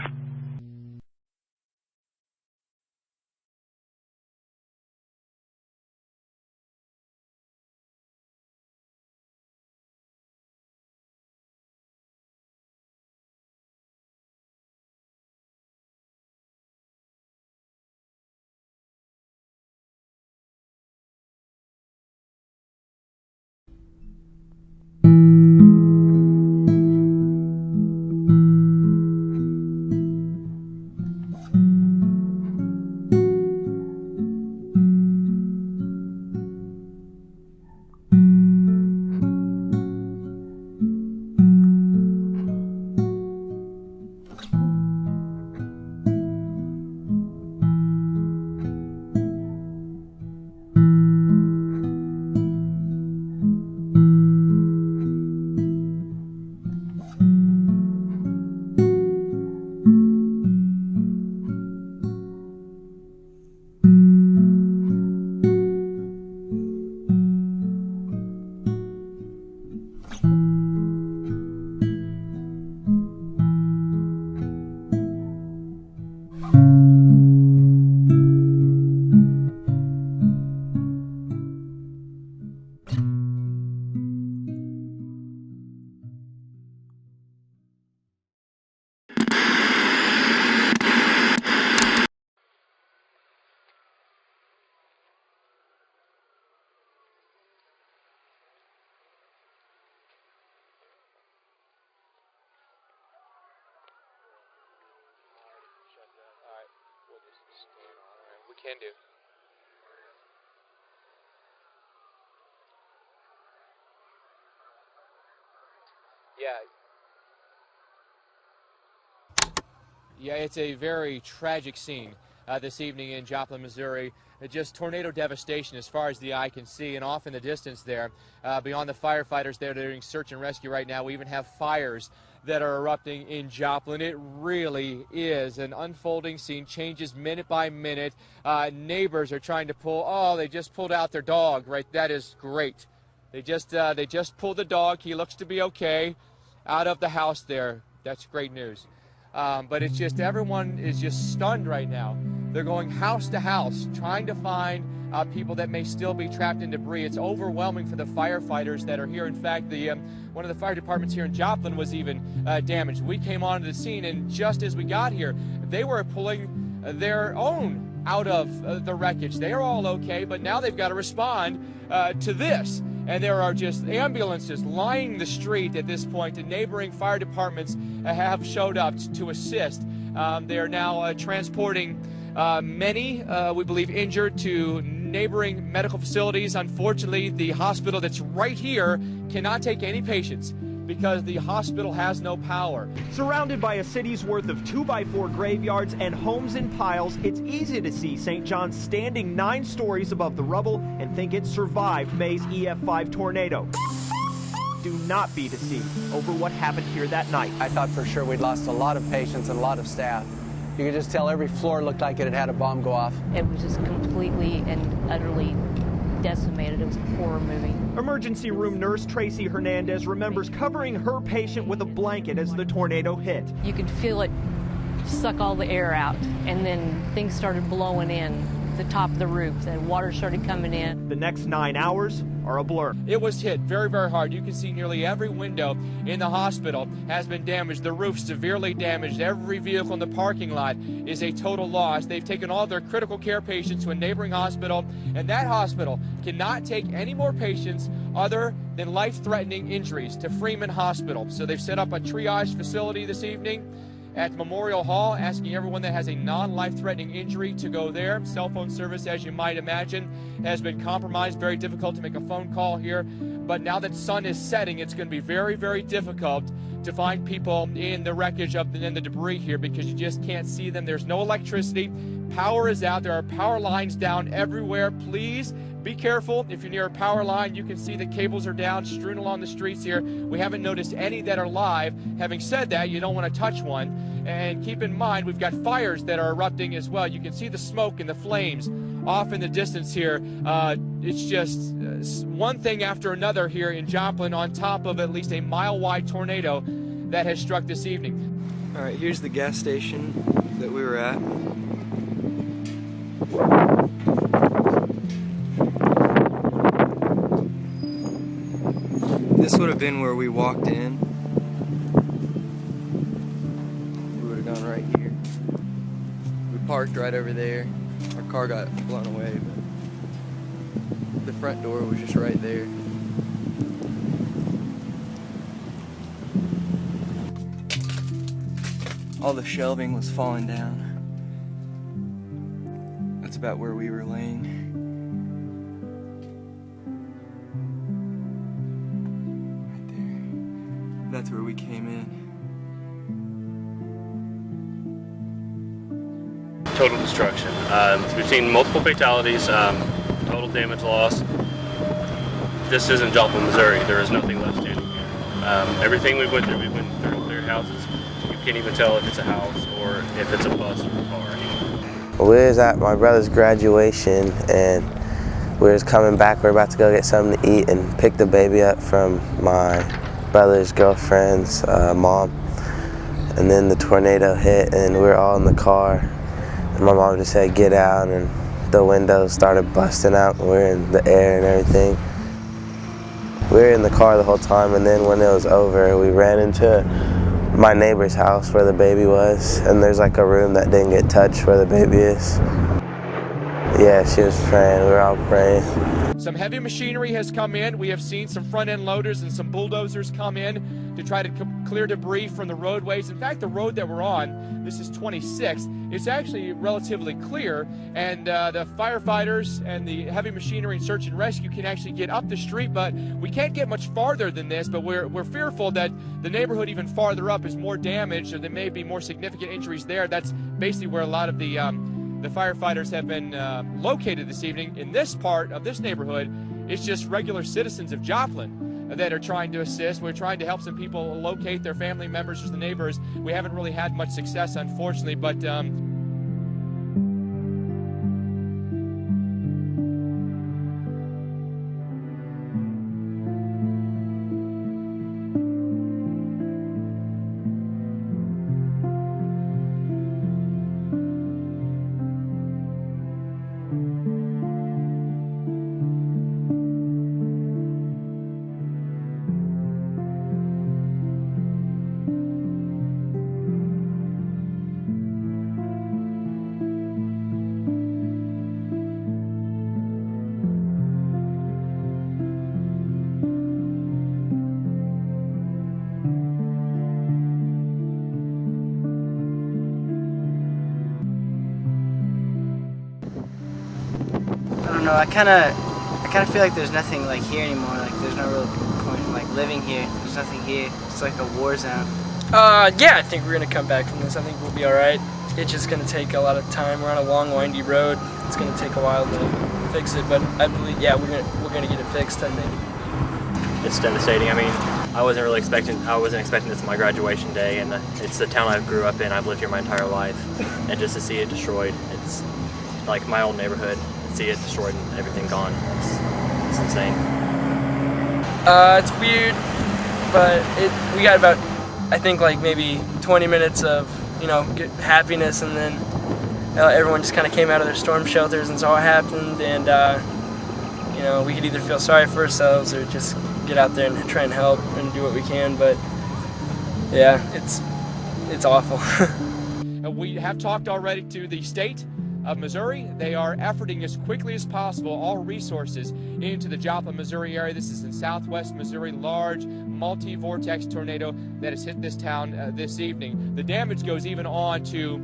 [SPEAKER 6] We can do. Yeah, it's a very tragic scene this evening in Joplin, Missouri. Just tornado devastation as far as the eye can see, and off in the distance there, beyond the firefighters there doing search and rescue right now, we even have fires that are erupting in Joplin. It really is an unfolding scene, changes minute by minute. Neighbors are trying to they just pulled out their dog, right? That is great. They just pulled the dog. He looks to be okay out of the house there. That's great news. But it's just, everyone is just stunned right now. They're going house to house, trying to find people that may still be trapped in debris. It's overwhelming for the firefighters that are here. In fact, one of the fire departments here in Joplin was even damaged. We came onto the scene, and just as we got here, they were pulling their own out of the wreckage. They are all okay, but now they've got to respond to this. And there are just ambulances lining the street at this point, and neighboring fire departments have showed up to assist. They are now transporting many, we believe, injured to neighboring medical facilities. Unfortunately, the hospital that's right here cannot take any patients because the hospital has no power.
[SPEAKER 13] Surrounded by a city's worth of 2x4 graveyards and homes in piles, it's easy to see St. John's standing 9 stories above the rubble and think it survived May's EF5 tornado. Do not be deceived over what happened here that night.
[SPEAKER 16] I thought for sure we'd lost a lot of patients and a lot of staff. You could just tell every floor looked like it had had a bomb go off.
[SPEAKER 24] It was just completely and utterly decimated. It was a horror movie.
[SPEAKER 13] Emergency room nurse Tracy Hernandez remembers covering her patient with a blanket as the tornado hit.
[SPEAKER 24] You could feel it suck all the air out, and then things started blowing in the top of the roof. The water started coming in.
[SPEAKER 13] The next 9 hours are a blur.
[SPEAKER 6] It was hit very, very hard. You can see nearly every window in the hospital has been damaged. The roof severely damaged. Every vehicle in the parking lot is a total loss. They've taken all their critical care patients to a neighboring hospital, and that hospital cannot take any more patients other than life-threatening injuries to Freeman Hospital. So they've set up a triage facility this evening at Memorial Hall, asking everyone that has a non-life-threatening injury to go there. Cell phone service, as you might imagine, has been compromised. Very difficult to make a phone call here. But now that sun is setting, it's going to be very, very difficult to find people in the wreckage in the debris here because you just can't see them. There's no electricity. Power is out. There are power lines down everywhere. Please be careful. If you're near a power line, you can see the cables are down, strewn along the streets here. We haven't noticed any that are live. Having said that, you don't want to touch one. And keep in mind, we've got fires that are erupting as well. You can see the smoke and the flames off in the distance here. It's just one thing after another here in Joplin, on top of at least a mile-wide tornado that has struck this evening.
[SPEAKER 4] All right, here's the gas station that we were at. This would have been where we walked in. We would have gone right here. We parked right over there. Our car got blown away, but the front door was just right there. All the shelving was falling down. That's about where we were laying. That's where we came in.
[SPEAKER 11] Total destruction. We've seen multiple fatalities, total damage loss. This isn't Joplin, Missouri. There is nothing left standing here. Everything we went through their houses. You can't even tell if it's a house or if it's a bus or a car anymore.
[SPEAKER 14] We was at my brother's graduation and we was coming back. We're about to go get something to eat and pick the baby up from my brother's girlfriend's mom, and then the tornado hit and we were all in the car and my mom just said get out and the windows started busting out and we were in the air and everything. We were in the car the whole time, and then when it was over we ran into my neighbor's house where the baby was, and there's like a room that didn't get touched where the baby is. Yeah, she was praying. We were all praying.
[SPEAKER 6] Some heavy machinery has come in. We have seen some front-end loaders and some bulldozers come in to try to clear debris from the roadways. In fact, the road that we're on, this is 26, it's actually relatively clear, and the firefighters and the heavy machinery and search and rescue can actually get up the street, but we can't get much farther than this. But we're fearful that the neighborhood even farther up is more damaged, or there may be more significant injuries there. That's basically where a lot of the firefighters have been located this evening. In this part of this neighborhood, it's just regular citizens of Joplin that are trying to assist. We're trying to help some people locate their family members or the neighbors. We haven't really had much success, unfortunately, but
[SPEAKER 15] I kind of feel like there's nothing like here anymore. Like there's no real point in like living here. There's nothing here. It's like a war zone.
[SPEAKER 18] Yeah, I think we're gonna come back from this. I think we'll be all right. It's just gonna take a lot of time. We're on a long, windy road. It's gonna take a while to fix it, but I believe, yeah, we're gonna get it fixed. I think.
[SPEAKER 11] It's devastating. I mean, I wasn't expecting this on my graduation day, and it's the town I grew up in. I've lived here my entire life, and just to see it destroyed, it's like my old neighborhood. See it destroyed and everything gone. It's insane.
[SPEAKER 18] It's weird, but we got about, I think, like maybe 20 minutes of, good happiness, and then everyone just kind of came out of their storm shelters and saw what happened, and we could either feel sorry for ourselves or just get out there and try and help and do what we can. But yeah, it's awful.
[SPEAKER 6] We have talked already to the state of Missouri. They are efforting as quickly as possible all resources into the Joplin, Missouri area. This is in southwest Missouri, large multi-vortex tornado that has hit this town this evening. The damage goes even on to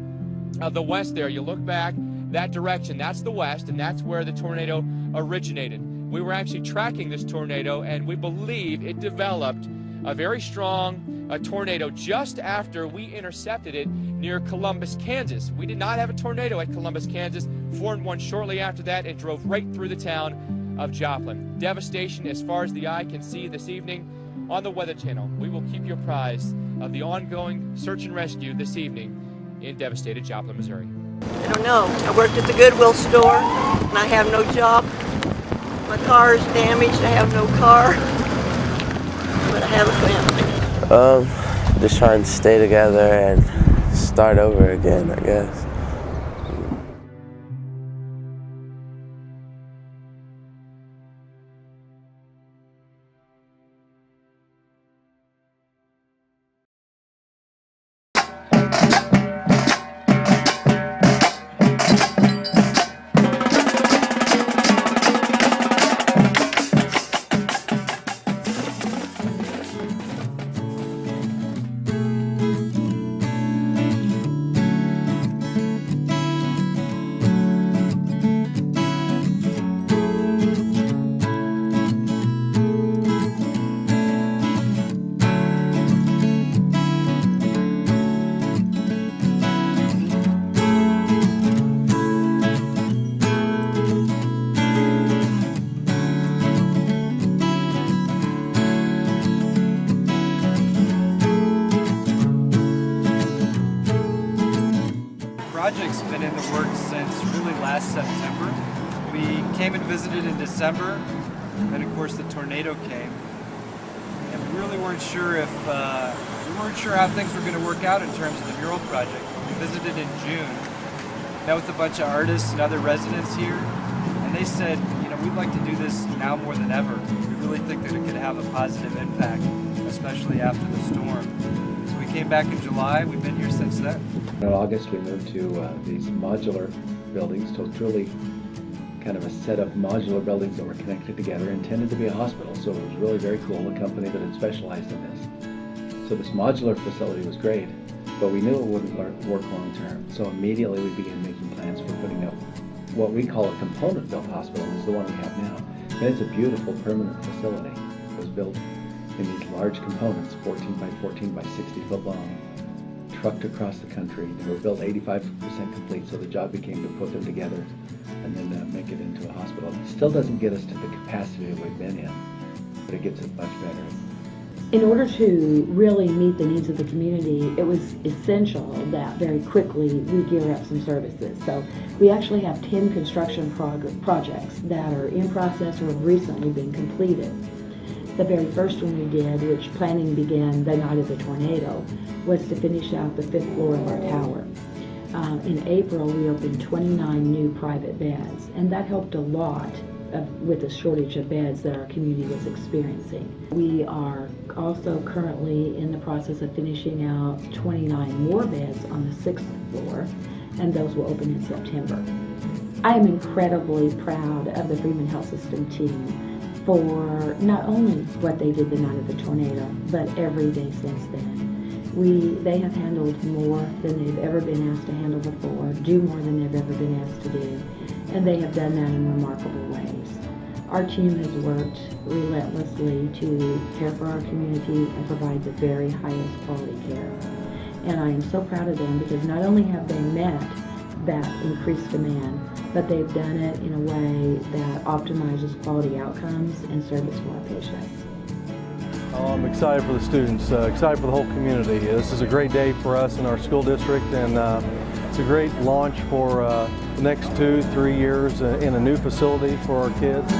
[SPEAKER 6] the west there. You look back that direction, that's the west, and that's where the tornado originated. We were actually tracking this tornado, and we believe it developed a very strong tornado just after we intercepted it near Columbus, Kansas. We did not have a tornado at Columbus, Kansas, formed one shortly after that and drove right through the town of Joplin. Devastation as far as the eye can see this evening. On the Weather Channel, we will keep you apprised of the ongoing search and rescue this evening in devastated Joplin, Missouri.
[SPEAKER 2] I don't know. I worked at the Goodwill store and I have no job. My car is damaged. I have no car, but I have a family.
[SPEAKER 14] Just trying to stay together and start over again, I guess.
[SPEAKER 8] Project's been in the works since really last September. We came and visited in December, and of course the tornado came. And we really weren't sure how things were going to work out in terms of the mural project. We visited in June, met with a bunch of artists and other residents here, and they said, you know, we'd like to do this now more than ever. We really think that it could have a positive impact, especially after the storm. So we came back in July. We've been here since then.
[SPEAKER 9] In August, we moved to these modular buildings, so it's really kind of a set of modular buildings that were connected together, intended to be a hospital, so it was really very cool, a company that had specialized in this. So this modular facility was great, but we knew it wouldn't work long term, so immediately we began making plans for putting up what we call a component-built hospital, is the one we have now. And it's a beautiful permanent facility. It was built in these large components, 14 by 14 by 60 foot long, trucked across the country. They were built 85% complete, so the job became to put them together and then make it into a hospital. It still doesn't get us to the capacity that we've been in, but it gets it much better.
[SPEAKER 20] In order to really meet the needs of the community, it was essential that very quickly we gear up some services. So we actually have 10 construction projects that are in process or have recently been completed. The very first one we did, which planning began the night of the tornado, was to finish out the 5th floor of our tower. In April, we opened 29 new private beds, and that helped a lot with the shortage of beds that our community was experiencing. We are also currently in the process of finishing out 29 more beds on the 6th floor, and those will open in September. I am incredibly proud of the Freeman Health System team for not only what they did the night of the tornado, but every day since then. They have handled more than they've ever been asked to handle before, do more than they've ever been asked to do, and they have done that in remarkable ways. Our team has worked relentlessly to care for our community and provide the very highest quality care. And I am so proud of them because not only have they met that increased demand, but they've done it in a way that optimizes quality outcomes and service for our patients.
[SPEAKER 25] I'm excited for the students, excited for the whole community. This is a great day for us in our school district, and it's a great launch for the next 2-3 years in a new facility for our kids.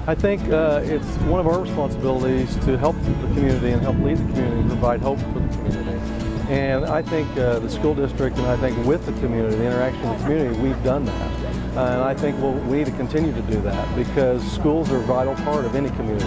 [SPEAKER 25] I think it's one of our responsibilities to help the community and help lead the community and provide hope for the community. And I think the school district and I think with the community, the interaction with the community, we've done that. And I think we need to continue to do that because schools are a vital part of any community.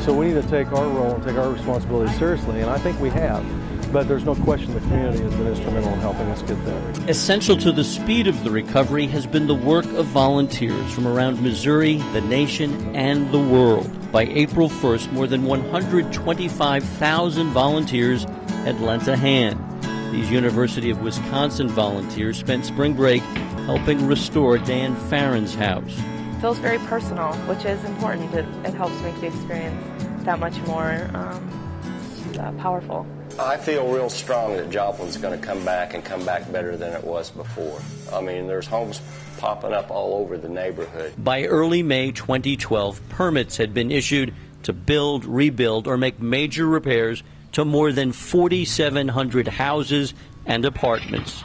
[SPEAKER 25] So we need to take our role and take our responsibility seriously, and I think we have. But there's no question the community has been instrumental in helping us get there.
[SPEAKER 1] Essential to the speed of the recovery has been the work of volunteers from around Missouri, the nation, and the world. By April 1st, more than 125,000 volunteers had lent a hand. These University of Wisconsin volunteers spent spring break helping restore Dan Farron's house.
[SPEAKER 7] It feels very personal, which is important. It helps make the experience that much more powerful.
[SPEAKER 10] I feel real strong that Joplin's going to come back and come back better than it was before. I mean, there's homes popping up all over the neighborhood.
[SPEAKER 1] By early May 2012, permits had been issued to build, rebuild, or make major repairs to more than 4,700 houses and apartments.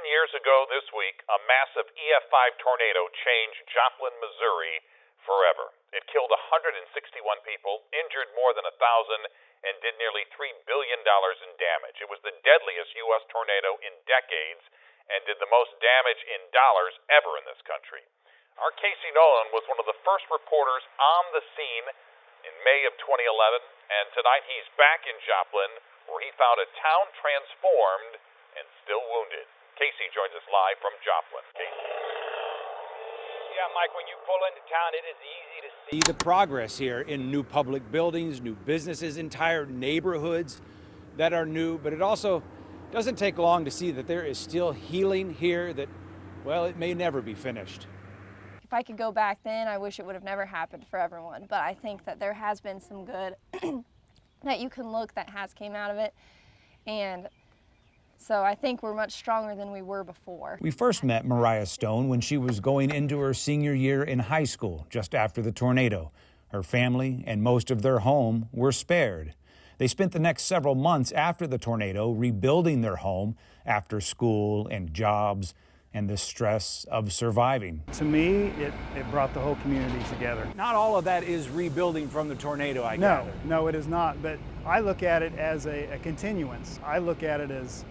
[SPEAKER 12] Years ago this week, a massive EF5 tornado changed Joplin, Missouri forever. It killed 161 people, injured more than 1,000, and did nearly $3 billion in damage. It was the deadliest U.S. tornado in decades and did the most damage in dollars ever in this country. Our Casey Nolan was one of the first reporters on the scene in May of 2011, and tonight he's back in Joplin, where he found a town transformed and still wounded. Casey joins us live from Joplin. Casey.
[SPEAKER 21] Yeah, Mike, when you pull into town, it is easy to see the progress here in new public buildings, new businesses, entire neighborhoods that are new. But it also doesn't take long to see that there is still healing here that, well, it may never be finished.
[SPEAKER 26] If I could go back then, I wish it would have never happened for everyone. But I think that there has been some good that you can look that has came out of it. And so I think we're much stronger than we were before.
[SPEAKER 27] We first met Mariah Stone when she was going into her senior year in high school, just after the tornado. Her family and most of their home were spared. They spent the next several months after the tornado rebuilding their home after school and jobs and the stress of surviving.
[SPEAKER 28] To me, it brought the whole community together.
[SPEAKER 21] Not all of that is rebuilding from the tornado, I gather.
[SPEAKER 28] No, it is not. But I look at it as a continuance. I look at it as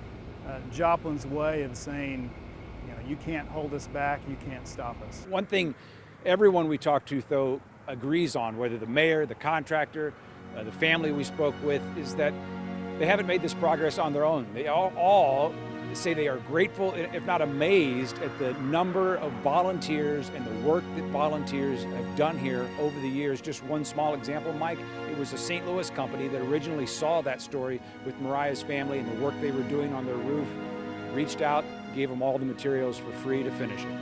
[SPEAKER 28] Joplin's way of saying, you know, you can't hold us back, you can't stop us.
[SPEAKER 21] One thing everyone we talk to, though, agrees on, whether the mayor, the contractor, the family we spoke with, is that they haven't made this progress on their own. They all say they are grateful, if not amazed, at the number of volunteers and the work that volunteers have done here over the years. Just one small example, Mike, it was a St. Louis company that originally saw that story with Mariah's family and the work they were doing on their roof, reached out, gave them all the materials for free to finish it.